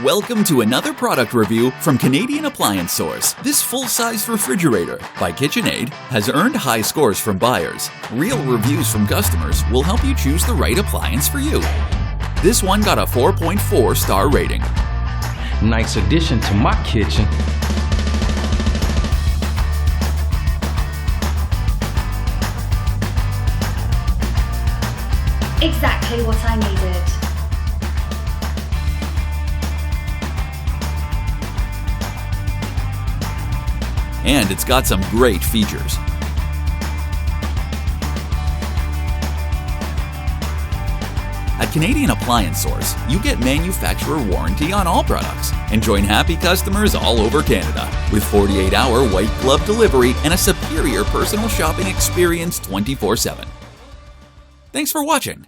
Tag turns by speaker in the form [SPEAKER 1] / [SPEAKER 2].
[SPEAKER 1] Welcome to another product review from Canadian Appliance Source. This full-size refrigerator by KitchenAid has earned high scores from buyers. Real reviews from customers will help you choose the right appliance for you. This one got a 4.4 star rating.
[SPEAKER 2] Nice addition to my kitchen.
[SPEAKER 3] Exactly what I needed.
[SPEAKER 1] And it's got some great features. At Canadian Appliance Source, you get manufacturer warranty on all products and join happy customers all over Canada with 48-hour white glove delivery and a superior personal shopping experience 24/7. Thanks for watching.